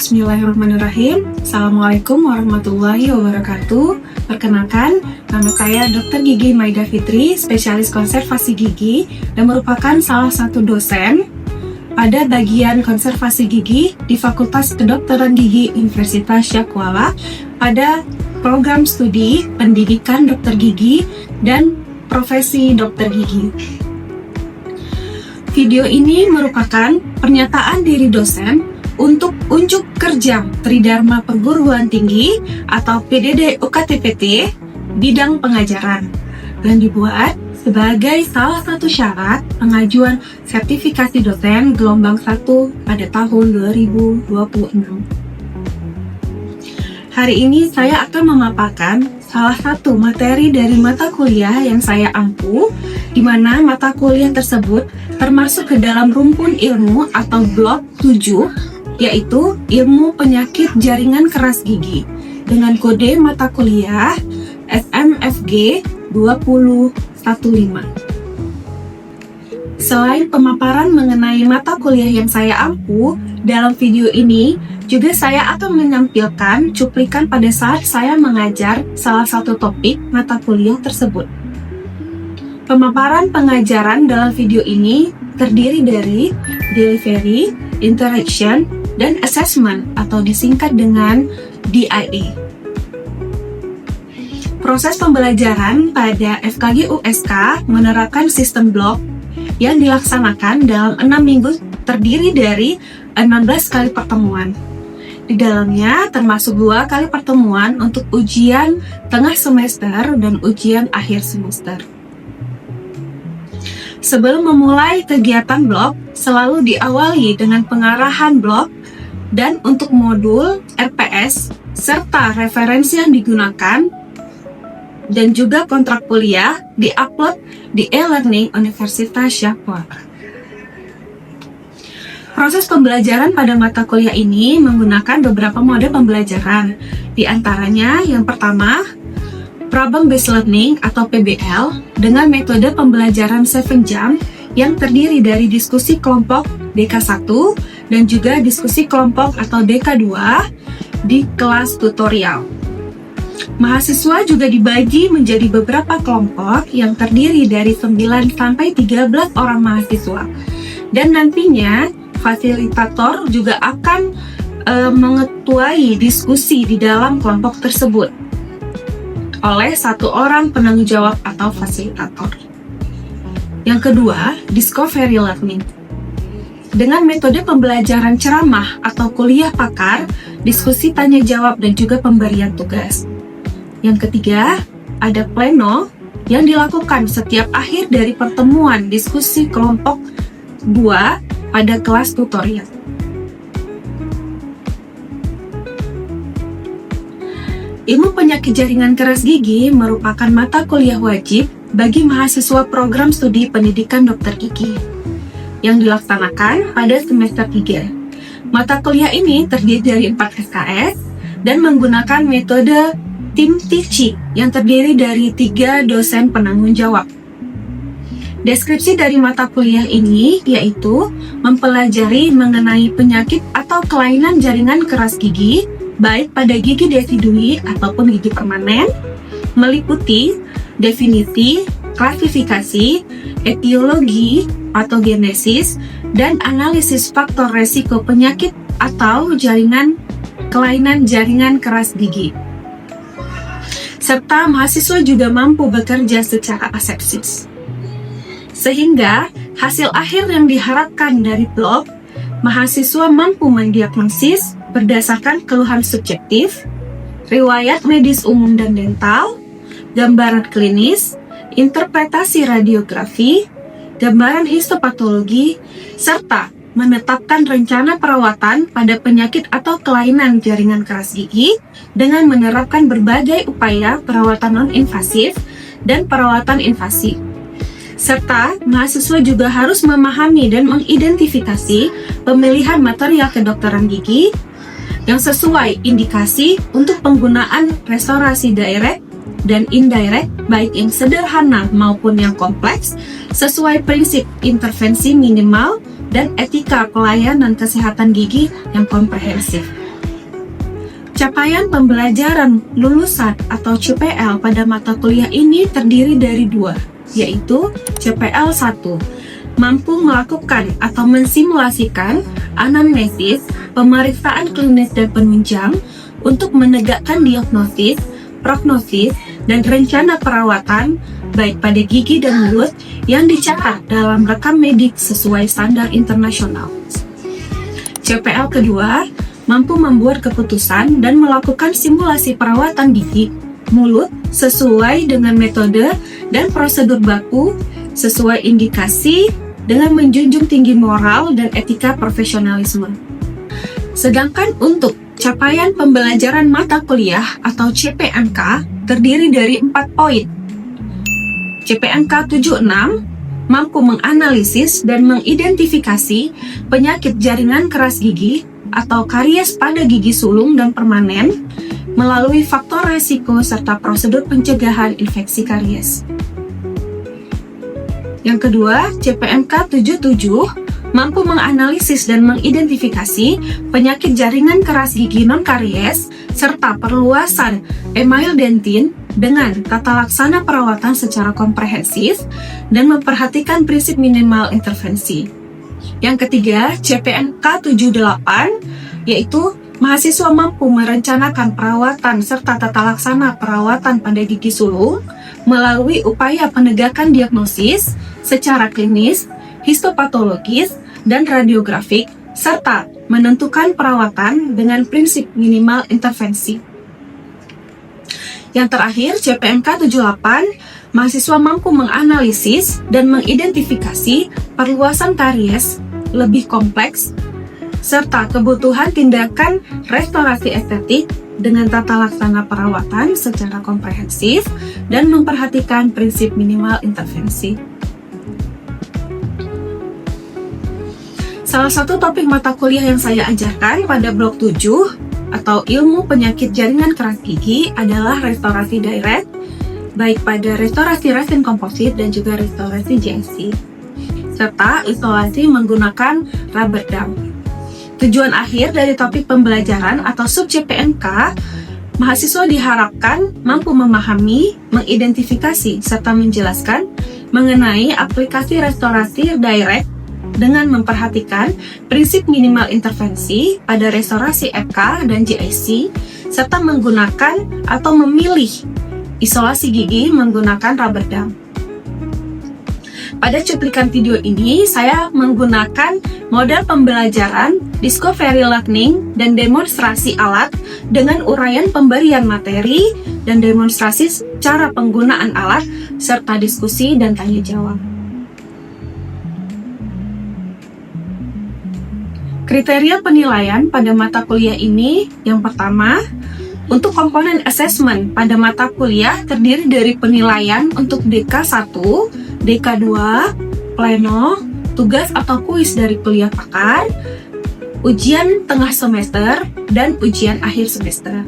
Bismillahirrahmanirrahim. Assalamualaikum warahmatullahi wabarakatuh. Perkenalkan, nama saya Dr. Gigi Maida Fitri, spesialis konservasi gigi dan merupakan salah satu dosen pada bagian konservasi gigi di Fakultas Kedokteran Gigi Universitas Syakuala pada program studi pendidikan dokter gigi dan profesi dokter gigi. Video ini merupakan pernyataan diri dosen untuk unjuk kerja Tridharma Perguruan Tinggi atau PDD UKTPT bidang pengajaran dan dibuat sebagai salah satu syarat pengajuan sertifikasi dosen gelombang 1 pada tahun 2026. Hari ini saya akan memaparkan salah satu materi dari mata kuliah yang saya ampu, di mana mata kuliah tersebut termasuk ke dalam rumpun ilmu atau blok 7, yaitu ilmu penyakit jaringan keras gigi dengan kode mata kuliah SMFG 2015. Selain pemaparan mengenai mata kuliah yang saya ampu, dalam video ini juga saya akan menampilkan cuplikan pada saat saya mengajar salah satu topik mata kuliah tersebut. Pemaparan pengajaran dalam video ini terdiri dari delivery, interaction, dan assessment atau disingkat dengan DIE. Proses pembelajaran pada FKG USK menerapkan sistem blok yang dilaksanakan dalam 6 minggu terdiri dari 16 kali pertemuan. Di dalamnya termasuk 2 kali pertemuan untuk ujian tengah semester dan ujian akhir semester. Sebelum memulai kegiatan blok, selalu diawali dengan pengarahan blok dan untuk modul, RPS, serta referensi yang digunakan, dan juga kontrak kuliah di-upload di e-learning Universitas Syakuala. Proses pembelajaran pada mata kuliah ini menggunakan beberapa mode pembelajaran. Di antaranya, yang pertama, Problem Based Learning atau PBL dengan metode pembelajaran 7 jam yang terdiri dari diskusi kelompok DK1 dan juga diskusi kelompok atau DK2 di kelas tutorial. Mahasiswa juga dibagi menjadi beberapa kelompok yang terdiri dari 9 sampai 13 orang mahasiswa. Dan nantinya fasilitator juga akan mengetuai diskusi di dalam kelompok tersebut oleh satu orang penanggung jawab atau fasilitator. Yang kedua, discovery learning. Dengan metode pembelajaran ceramah atau kuliah pakar, diskusi tanya jawab dan juga pemberian tugas. Yang ketiga, ada pleno yang dilakukan setiap akhir dari pertemuan diskusi kelompok 2 pada kelas tutorial. Ilmu penyakit jaringan keras gigi merupakan mata kuliah wajib bagi mahasiswa program studi pendidikan dokter gigi yang dilaksanakan pada semester 3. Mata kuliah ini terdiri dari 4 SKS dan menggunakan metode team teaching yang terdiri dari 3 dosen penanggung jawab. Deskripsi dari mata kuliah ini yaitu mempelajari mengenai penyakit atau kelainan jaringan keras gigi, baik pada gigi desidui ataupun gigi permanen, meliputi definisi, klasifikasi, etiologi, patogenesis, dan analisis faktor resiko penyakit atau kelainan jaringan keras gigi. Serta mahasiswa juga mampu bekerja secara asepsis. Sehingga hasil akhir yang diharapkan dari blok, mahasiswa mampu mendiagnosis berdasarkan keluhan subjektif, riwayat medis umum dan dental, gambaran klinis, interpretasi radiografi, gambaran histopatologi, serta menetapkan rencana perawatan pada penyakit atau kelainan jaringan keras gigi dengan menerapkan berbagai upaya perawatan non-invasif dan perawatan invasif. Serta mahasiswa juga harus memahami dan mengidentifikasi pemilihan material kedokteran gigi yang sesuai indikasi untuk penggunaan restorasi direct dan indirect, baik yang sederhana maupun yang kompleks, sesuai prinsip intervensi minimal dan etika pelayanan kesehatan gigi yang komprehensif. Capaian pembelajaran lulusan atau CPL pada mata kuliah ini terdiri dari dua, yaitu CPL 1, mampu melakukan atau mensimulasikan anamnesis, pemeriksaan klinis dan penunjang untuk menegakkan diagnosis, prognosis, dan rencana perawatan baik pada gigi dan mulut yang dicatat dalam rekam medik sesuai standar internasional. CPL kedua, mampu membuat keputusan dan melakukan simulasi perawatan gigi, mulut sesuai dengan metode dan prosedur baku sesuai indikasi dengan menjunjung tinggi moral dan etika profesionalisme. Sedangkan untuk capaian pembelajaran mata kuliah atau CPMK terdiri dari 4 poin. CPMK 76 mampu menganalisis dan mengidentifikasi penyakit jaringan keras gigi atau karies pada gigi sulung dan permanen melalui faktor resiko serta prosedur pencegahan infeksi karies. Yang kedua, CPMK 77 mampu menganalisis dan mengidentifikasi penyakit jaringan keras gigi non-karies serta perluasan email dentin dengan tata laksana perawatan secara komprehensif dan memperhatikan prinsip minimal intervensi. Yang ketiga, CPMK 78 yaitu mahasiswa mampu merencanakan perawatan serta tata laksana perawatan pada gigi sulung melalui upaya penegakan diagnosis secara klinis, histopatologis, dan radiografik, serta menentukan perawatan dengan prinsip minimal intervensi. Yang terakhir, CPMK 78, mahasiswa mampu menganalisis dan mengidentifikasi perluasan karies lebih kompleks, serta kebutuhan tindakan restorasi estetik dengan tata laksana perawatan secara komprehensif dan memperhatikan prinsip minimal intervensi. Salah satu topik mata kuliah yang saya ajarkan pada blok 7 atau ilmu penyakit jaringan keras gigi adalah restorasi direct, baik pada restorasi resin komposit dan juga restorasi GSC, serta isolasi menggunakan rubber dam. Tujuan akhir dari topik pembelajaran atau sub CPMK, mahasiswa diharapkan mampu memahami, mengidentifikasi, serta menjelaskan mengenai aplikasi restorasi direct dengan memperhatikan prinsip minimal intervensi pada restorasi FK dan GIC, serta menggunakan atau memilih isolasi gigi menggunakan rubber dam. Pada cuplikan video ini, saya menggunakan model pembelajaran discovery learning dan demonstrasi alat dengan uraian pemberian materi dan demonstrasi cara penggunaan alat, serta diskusi dan tanya jawab. Kriteria penilaian pada mata kuliah ini, yang pertama, untuk komponen assessment pada mata kuliah terdiri dari penilaian untuk DK1, DK2, pleno, tugas atau kuis dari kuliah pakar, ujian tengah semester, dan ujian akhir semester.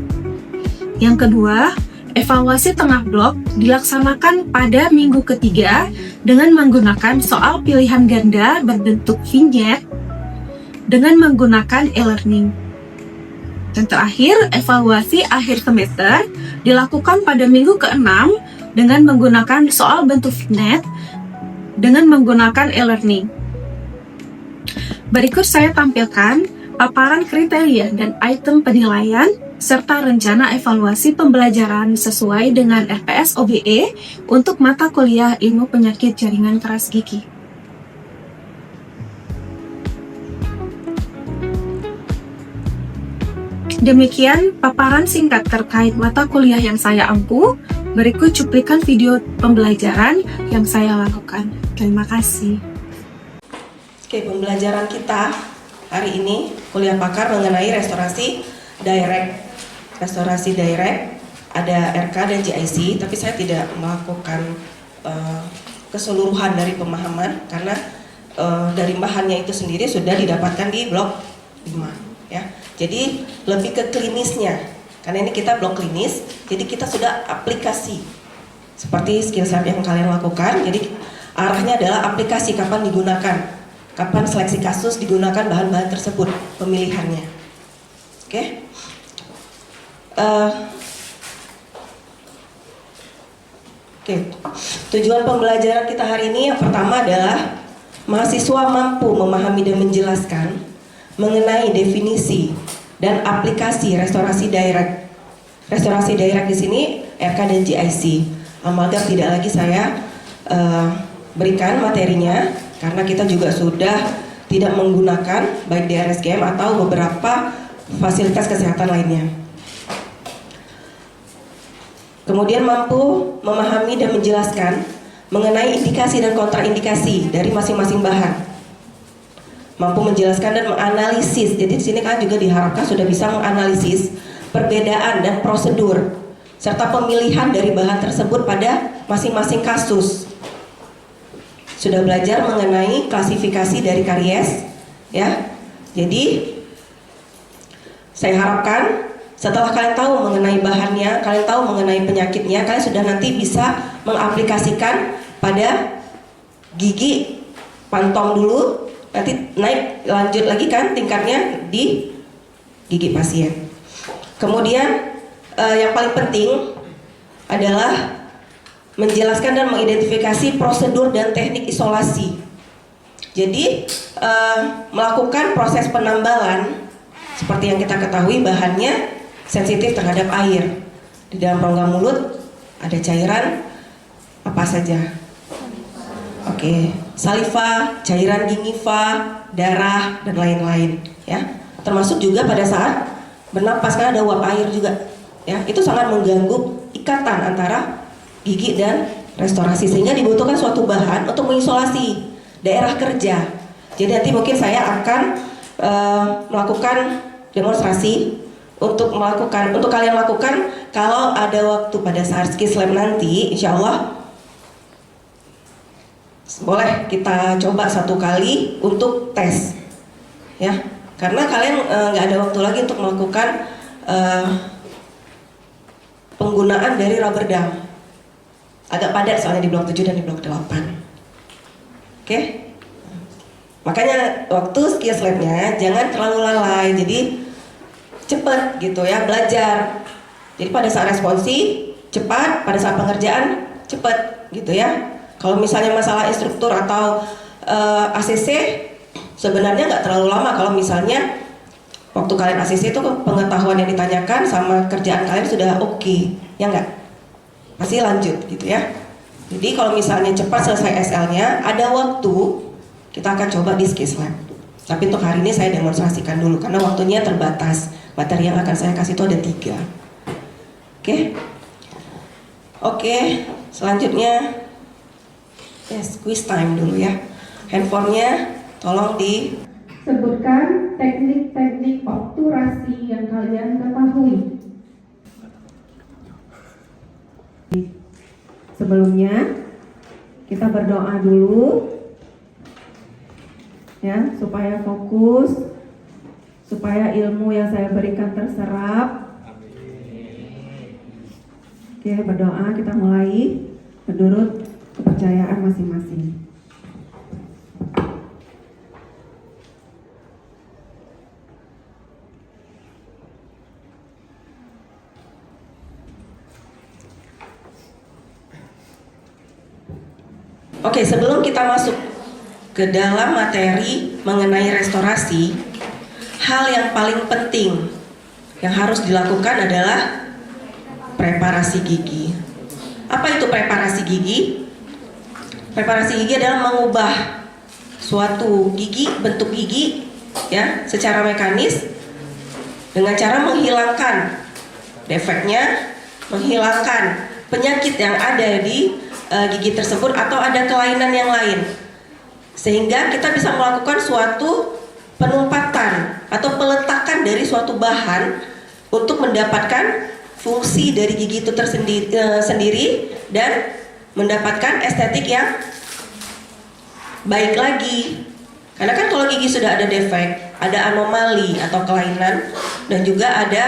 Yang kedua, evaluasi tengah blok dilaksanakan pada minggu ketiga dengan menggunakan soal pilihan ganda berbentuk vignette dengan menggunakan e-learning. Dan terakhir, evaluasi akhir semester dilakukan pada minggu ke-6 dengan menggunakan soal bentuk vignette dengan menggunakan e-learning. Berikut saya tampilkan paparan kriteria dan item penilaian serta rencana evaluasi pembelajaran sesuai dengan RPS OBE untuk mata kuliah ilmu penyakit jaringan keras gigi. Demikian paparan singkat terkait mata kuliah yang saya ampu. Berikut cuplikan video pembelajaran yang saya lakukan. Terima kasih. Oke, pembelajaran kita hari ini kuliah pakar mengenai restorasi direct. Restorasi direct ada RK dan GIC, tapi saya tidak melakukan keseluruhan dari pemahaman karena dari bahannya itu sendiri sudah didapatkan di blok 5 ya. Jadi lebih ke klinisnya, karena ini kita blok klinis, jadi kita sudah aplikasi seperti skill set yang kalian lakukan. Jadi arahnya adalah aplikasi, kapan digunakan, kapan seleksi kasus digunakan bahan-bahan tersebut, pemilihannya. Oke. Tujuan pembelajaran kita hari ini yang pertama adalah mahasiswa mampu memahami dan menjelaskan mengenai definisi dan aplikasi restorasi direct. Restorasi direct di sini RK dan GIC. Amalgam tidak lagi saya berikan materinya karena kita juga sudah tidak menggunakan baik di RSGM atau beberapa fasilitas kesehatan lainnya. Kemudian mampu memahami dan menjelaskan mengenai indikasi dan kontraindikasi dari masing-masing bahan. Mampu menjelaskan dan menganalisis. Jadi di sini kan juga diharapkan sudah bisa menganalisis perbedaan dan prosedur serta pemilihan dari bahan tersebut pada masing-masing kasus. Sudah belajar mengenai klasifikasi dari karies, ya. Jadi saya harapkan setelah kalian tahu mengenai bahannya, kalian tahu mengenai penyakitnya, kalian sudah nanti bisa mengaplikasikan pada gigi pantom dulu, nanti naik lanjut lagi kan tingkatnya di gigi pasien. Kemudian yang paling penting adalah menjelaskan dan mengidentifikasi prosedur dan teknik isolasi. Jadi melakukan proses penambalan seperti yang kita ketahui bahannya sensitif terhadap air. Di dalam rongga mulut ada cairan apa saja? Oke, saliva, cairan gingiva, darah dan lain-lain, ya. Termasuk juga pada saat bernapas kan ada uap air juga, ya. Itu sangat mengganggu ikatan antara gigi dan restorasi sehingga dibutuhkan suatu bahan untuk mengisolasi daerah kerja. Jadi nanti mungkin saya akan melakukan demonstrasi untuk kalian lakukan kalau ada waktu pada saat skills lab nanti, insya Allah boleh kita coba satu kali untuk tes, ya, karena kalian nggak ada waktu lagi untuk melakukan penggunaan dari rubber dam. Agak padat soalnya di blok 7 dan di blok 8. Oke? Makanya waktu skills labnya jangan terlalu lalai, jadi cepat gitu ya, belajar. Jadi pada saat responsi cepat, pada saat pengerjaan cepat gitu ya. Kalau misalnya masalah instruktur atau ACC sebenarnya nggak terlalu lama. Kalau misalnya waktu kalian ACC itu pengetahuan yang ditanyakan sama kerjaan kalian sudah oke, ya nggak? Pasti lanjut gitu ya. Jadi kalau misalnya cepat selesai SL-nya, ada waktu kita akan coba di skills lab. Tapi untuk hari ini saya demonstrasikan dulu karena waktunya terbatas. Materi yang akan saya kasih itu ada 3. Oke, selanjutnya quiz time dulu ya. Handphonenya tolong disebutkan teknik-teknik obturasi yang kalian ketahui. Sebelumnya kita berdoa dulu ya, supaya fokus, supaya ilmu yang saya berikan terserap. Oke, berdoa, kita mulai menurut kepercayaan masing-masing. Oke, sebelum kita masuk ke dalam materi mengenai restorasi, hal yang paling penting yang harus dilakukan adalah preparasi gigi. Apa itu preparasi gigi? Preparasi gigi adalah mengubah suatu gigi, bentuk gigi ya, secara mekanis dengan cara menghilangkan defeknya, menghilangkan penyakit yang ada di gigi tersebut atau ada kelainan yang lain. Sehingga kita bisa melakukan suatu penumpatan atau peletakan dari suatu bahan untuk mendapatkan fungsi dari gigi itu sendiri dan mendapatkan estetik yang baik lagi. Karena kan kalau gigi sudah ada defek, ada anomali atau kelainan dan juga ada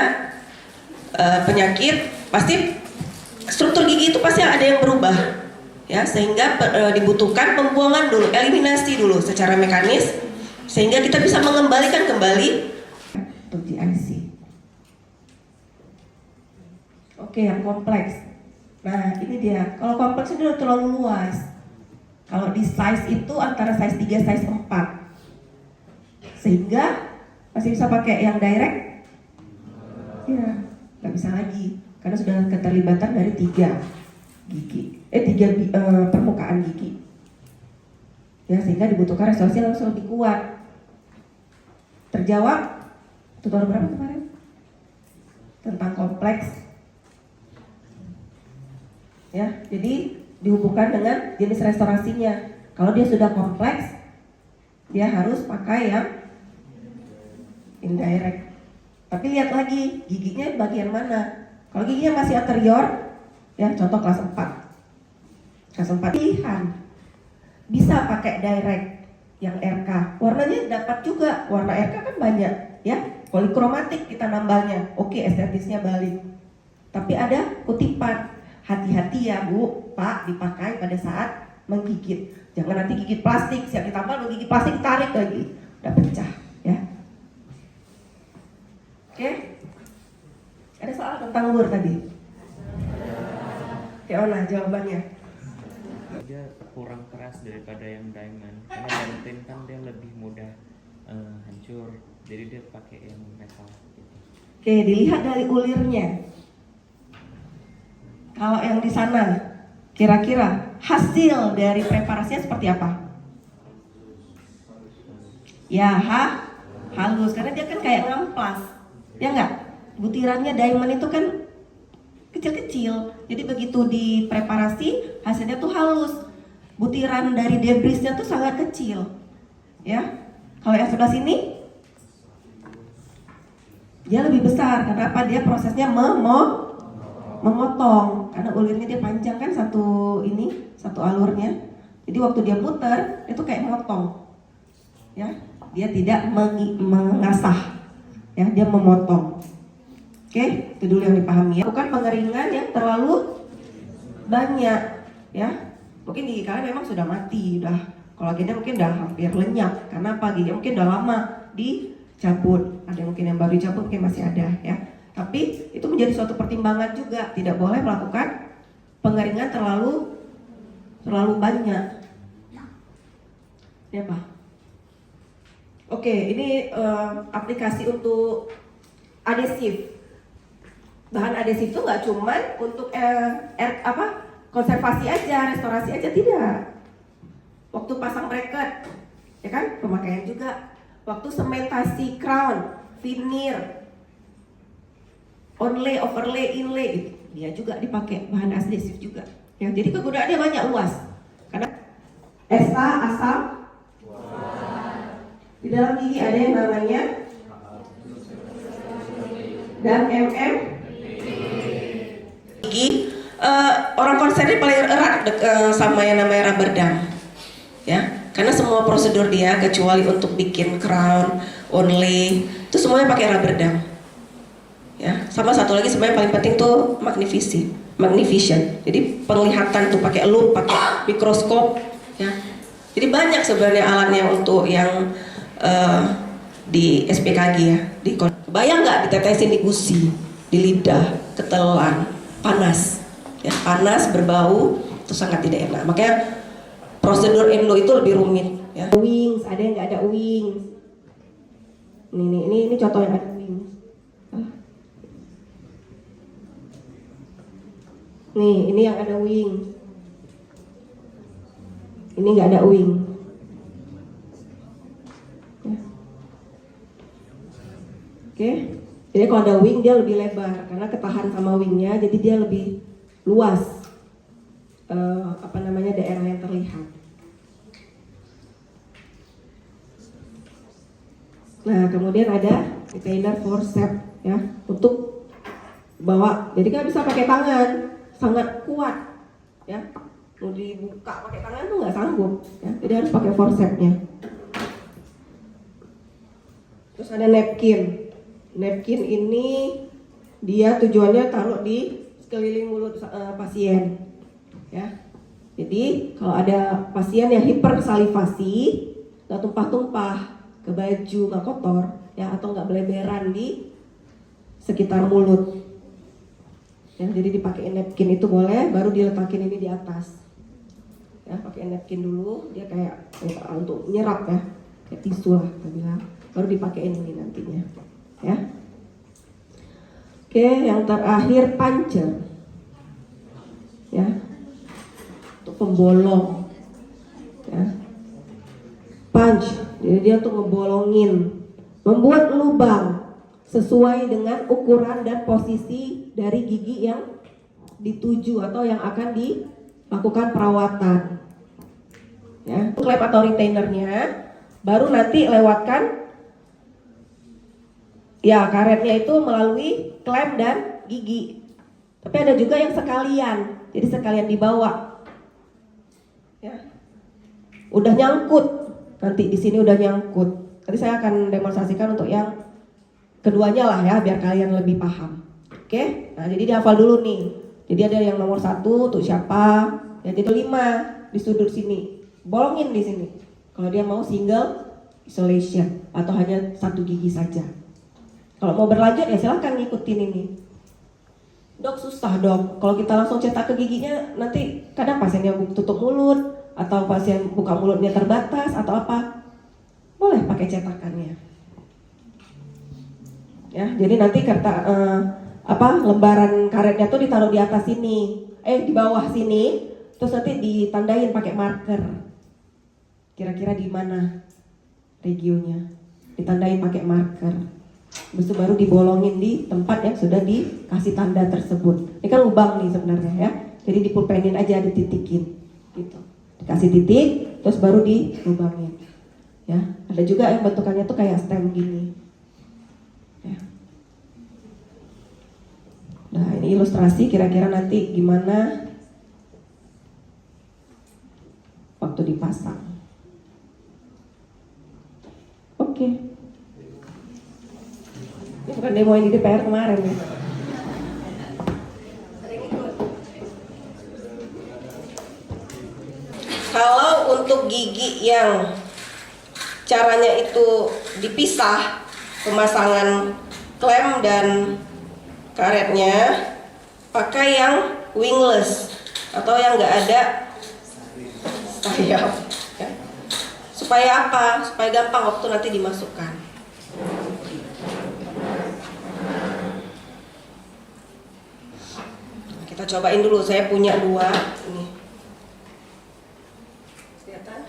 penyakit, pasti struktur gigi itu pasti ada yang berubah. Ya, sehingga dibutuhkan pembuangan dulu, eliminasi dulu secara mekanis sehingga kita bisa mengembalikan kembali untuk GIC. Oke, yang kompleks. Nah, ini dia. Kalau kompleks ini udah terlalu luas. Kalau di size itu antara size 3, size 4. Sehingga masih bisa pakai yang direct? Ya, nggak bisa lagi. Karena sudah keterlibatan dari 3 permukaan gigi. Ya, sehingga dibutuhkan restorasi yang lebih kuat. Terjawab? Tutorial berapa kemarin? Tentang kompleks. Ya, jadi dihubungkan dengan jenis restorasinya. Kalau dia sudah kompleks, dia harus pakai yang indirect. Tapi lihat lagi giginya bagian mana. Kalau giginya masih anterior, ya contoh kelas 4. Kelas 4 pilihan. Bisa pakai direct yang RK. Warnanya dapat juga. Warna RK kan banyak, ya. Polikromatik kita nambahnya. Oke, estetisnya balik. Tapi ada kutipan. Hati-hati ya Bu, Pak, dipakai pada saat menggigit. Jangan nanti gigit plastik, siap ditambal menggigit plastik, tarik lagi, udah pecah, ya. Oke, ada soal tentang lur tadi? Oke, Ona jawabannya. Dia kurang keras daripada yang diamond. Karena diamond kan dia lebih mudah hancur, jadi dia pakai yang metal. Gitu. Oke, dilihat dari ulirnya. Kalau yang di sana, kira-kira hasil dari preparasinya seperti apa? Ya, halus, karena dia kan kayak ngamplas, ya nggak? Butirannya diamond itu kan kecil-kecil, jadi begitu dipreparasi hasilnya tuh halus. Butiran dari debrisnya tuh sangat kecil, ya. Kalau yang sebelah sini, dia lebih besar, karena apa? Dia prosesnya memotong, karena ulirnya dia panjang kan satu alurnya. Jadi waktu dia putar itu kayak motong, ya. Dia tidak mengasah, ya, dia memotong. Oke, itu dulu yang dipahami ya. Bukan pengeringan yang terlalu banyak, ya. Mungkin gigi kalian memang sudah mati, kolagennya mungkin udah hampir lenyap. Karena apa? Giginya mungkin udah lama dicabut. Ada mungkin yang baru dicabut, mungkin masih ada, ya. Tapi itu menjadi suatu pertimbangan juga, tidak boleh melakukan pengeringan terlalu banyak. Ya Pak. Oke, ini aplikasi untuk adesif. Bahan adesif itu nggak cuman untuk konservasi aja, restorasi aja, tidak. Waktu pasang bracket, ya kan, pemakaian juga. Waktu sementasi crown, veneer, onlay, overlay, inlay, gitu. Dia juga dipakai bahan adesif juga. Ya, jadi kegunaannya banyak, luas. Karena asam di dalam gigi ada yang namanya dan gigi. Orang konsernya paling erat sama yang namanya rubber dam, ya. Karena semua prosedur dia kecuali untuk bikin crown, onlay, itu semuanya pakai rubber dam. Ya, sama satu lagi sebenarnya paling penting tuh magnification. Jadi penglihatan tuh pakai lup, pakai mikroskop, ya. Jadi banyak sebenarnya alatnya untuk yang di SPKG, ya. Bayang nggak ditetesin di gusi, di lidah, ketelan, panas, ya, panas, berbau, itu sangat tidak enak. Makanya prosedur endo itu lebih rumit, ya. Wings, ada yang nggak ada wings. Ini contoh yang ada wings. Nih, ini yang ada wing. Ini nggak ada wing. Ya. Oke, jadi kalau ada wing dia lebih lebar karena ketahan sama wingnya, jadi dia lebih luas. Daerah yang terlihat. Nah, kemudian ada retainer forceps, ya, untuk bawa. Jadi nggak bisa pakai tangan. Sangat kuat, ya. Mau dibuka pakai tangan tuh nggak sanggup, ya. Jadi harus pakai forcepsnya. Terus ada napkin. Napkin ini dia tujuannya taruh di sekeliling mulut pasien, ya. Jadi kalau ada pasien yang hipersalivasi, nggak tumpah-tumpah ke baju, nggak kotor, ya, atau nggak beleberan di sekitar mulut. Ya, jadi dipakai napkin itu boleh, baru diletakin ini di atas. Ya, pakai napkin dulu, dia kayak untuk nyerap ya, kayak tisu lah kita bilang. Baru dipakein ini nantinya. Ya. Oke, yang terakhir puncher. Ya. Untuk pembolong. Ya. Punch, jadi dia tuh ngebolongin, membuat lubang sesuai dengan ukuran dan posisi dari gigi yang dituju atau yang akan dilakukan perawatan. Ya, klep atau retainernya baru nanti lewatkan ya karetnya itu melalui klem dan gigi. Tapi ada juga yang sekalian, jadi sekalian dibawa. Ya. Udah nyangkut, nanti di sini udah nyangkut. Nanti saya akan demonstrasikan untuk yang keduanya lah ya, biar kalian lebih paham. Oke, nah jadi dihafal dulu nih. Jadi ada yang nomor 1 untuk siapa, yang itu 5 di sudut sini, bolongin di sini. Kalau dia mau single isolation atau hanya 1 gigi saja. Kalau mau berlanjut ya silahkan ngikutin ini. Dok susah dok, kalau kita langsung cetak ke giginya nanti kadang pasiennya tutup mulut atau pasien buka mulutnya terbatas atau apa. Boleh pakai cetakannya. Ya, jadi nanti lembaran karetnya tuh ditaruh di atas sini, di bawah sini, terus nanti ditandain pakai marker. Kira-kira di mana regionnya, ditandain pakai marker. Habis itu baru dibolongin di tempat yang sudah dikasih tanda tersebut. Ini kan lubang nih sebenarnya ya, jadi dipulpenin aja, dititikin, gitu. Dikasih titik, terus baru dilubangin. Ya, ada juga yang bentukannya tuh kayak stem gini. Ya. Nah ini ilustrasi kira-kira nanti gimana waktu dipasang. Oke. Ini bukan demo yang di DPR kemarin ya. Kalau untuk gigi yang caranya itu dipisah, pemasangan klem dan karetnya pakai yang wingless atau yang nggak ada sayap ya. Supaya apa? Supaya gampang waktu nanti dimasukkan. Kita cobain dulu, saya punya 2 ini. Kelihatan?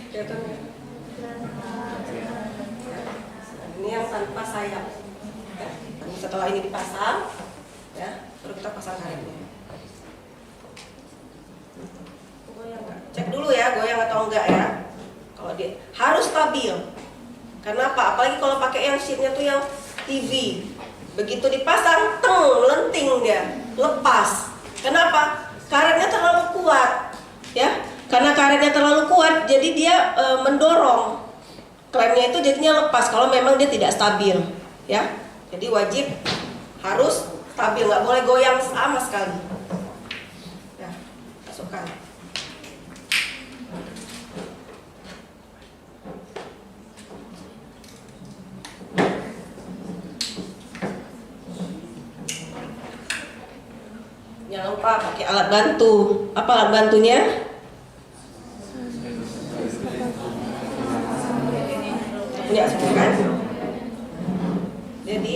Kelihatan ya? Ini yang tanpa sayap. Ya. Setelah ini dipasang, ya, baru kita pasang karetnya. Goyang nggak? Cek dulu ya, goyang atau enggak ya. Kalau dia harus stabil. Karena apa? Apalagi kalau pakai yang sheetnya tuh yang TV. Begitu dipasang, melenting dia, lepas. Kenapa? Karetnya terlalu kuat, ya. Karena karetnya terlalu kuat, jadi dia mendorong. Klemnya itu jadinya lepas kalau memang dia tidak stabil, ya. Jadi wajib harus stabil, nggak boleh goyang sama sekali. Ya, masukkan. Jangan lupa pakai alat bantu. Apa alat bantunya? Punya semua kan? Jadi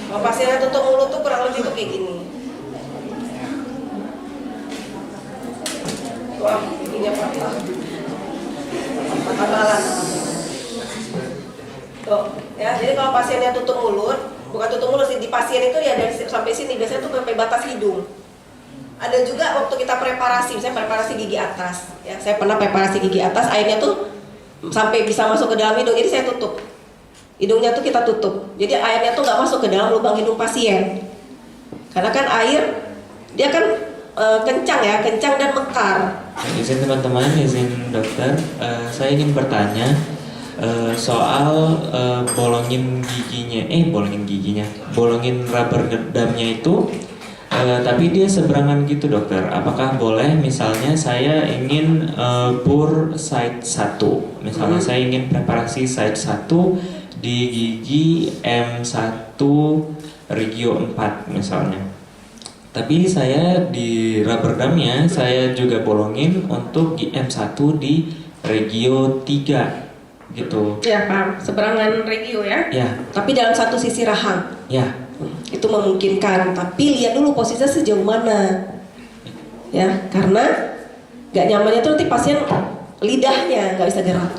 kalau pasiennya tutup mulut tuh kurang lebih tuh kayak gini. Wah, giginya patah. Patah. Tuh, ya. Jadi kalau pasiennya tutup mulut, bukan tutup mulut sih, di pasien itu ya dari sampai sini biasanya tuh sampai batas hidung. Ada juga waktu kita preparasi, saya preparasi gigi atas, ya. Saya pernah preparasi gigi atas, airnya tuh sampai bisa masuk ke dalam hidung, jadi saya tutup. Hidungnya tuh kita tutup, jadi airnya tuh nggak masuk ke dalam lubang hidung pasien. Karena kan air, dia kan kencang ya, kencang dan mekar. Izin teman-teman, izin dokter, saya ingin bertanya, soal bolongin rubber damnya itu, tapi dia seberangan gitu dokter. Apakah boleh misalnya saya ingin bor side 1, misalnya saya ingin preparasi side 1 di gigi M1 regio 4 misalnya. Tapi saya di rubber damnya saya juga bolongin untuk M1 di regio 3 gitu. Ya paham, seberangan regio ya. Ya. Tapi dalam satu sisi rahang. Ya. Itu memungkinkan, tapi lihat dulu posisinya sejauh mana. Ya, karena nggak nyamannya itu nanti pasien lidahnya nggak bisa gerak.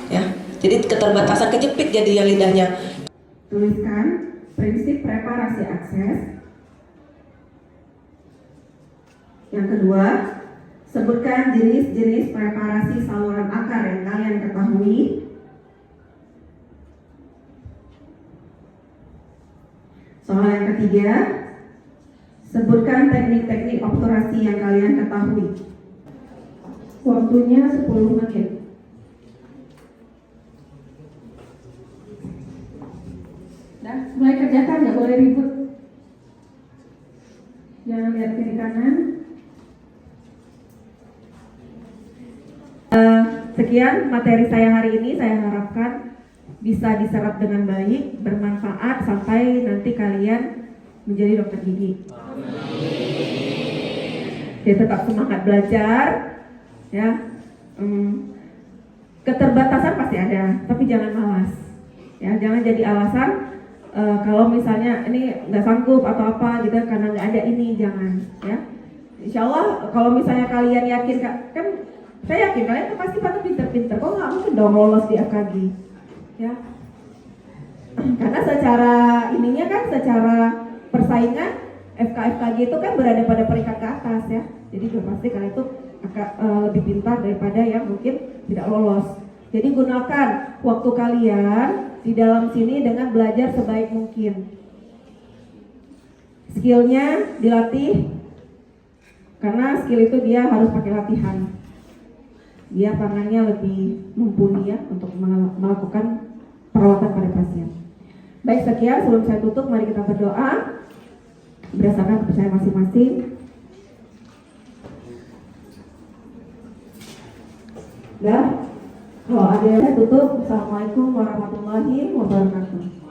Ya, jadi keterbatasan kejepit jadi lidahnya. Tuliskan prinsip preparasi akses. Yang kedua, sebutkan jenis-jenis preparasi saluran akar yang kalian ketahui. Soal yang ketiga, sebutkan teknik-teknik obturasi yang kalian ketahui. Waktunya 10 menit. Nah, mulai kerjakan, nggak boleh ribut. Jangan lihat kiri kanan. Sekian materi saya hari ini, saya harapkan bisa diserap dengan baik, bermanfaat sampai nanti kalian menjadi dokter gigi. Jadi tetap semangat belajar, ya. Keterbatasan pasti ada, tapi jangan malas, ya. Jangan jadi alasan kalau misalnya ini nggak sanggup atau apa gitu karena nggak ada ini, jangan, ya. Insya Allah kalau misalnya kalian yakin, kan saya yakin kalian pasti pada pinter-pinter, kok nggak mungkin dong lolos di AKG, ya. Karena secara ininya kan, secara persaingan FK-FKG itu kan berada pada peringkat ke atas, ya. Jadi sudah pasti kalian itu lebih pintar daripada yang mungkin tidak lolos. Jadi gunakan waktu kalian di dalam sini dengan belajar sebaik mungkin. Skillnya dilatih, karena skill itu dia harus pakai latihan. Dia tangannya lebih mumpuni, ya, untuk melakukan perawatan pada pasien. Baik, sekian. Sebelum saya tutup, mari kita berdoa berdasarkan kepercayaan masing-masing. Kalau ada yang saya tutup. Assalamualaikum warahmatullahi wabarakatuh.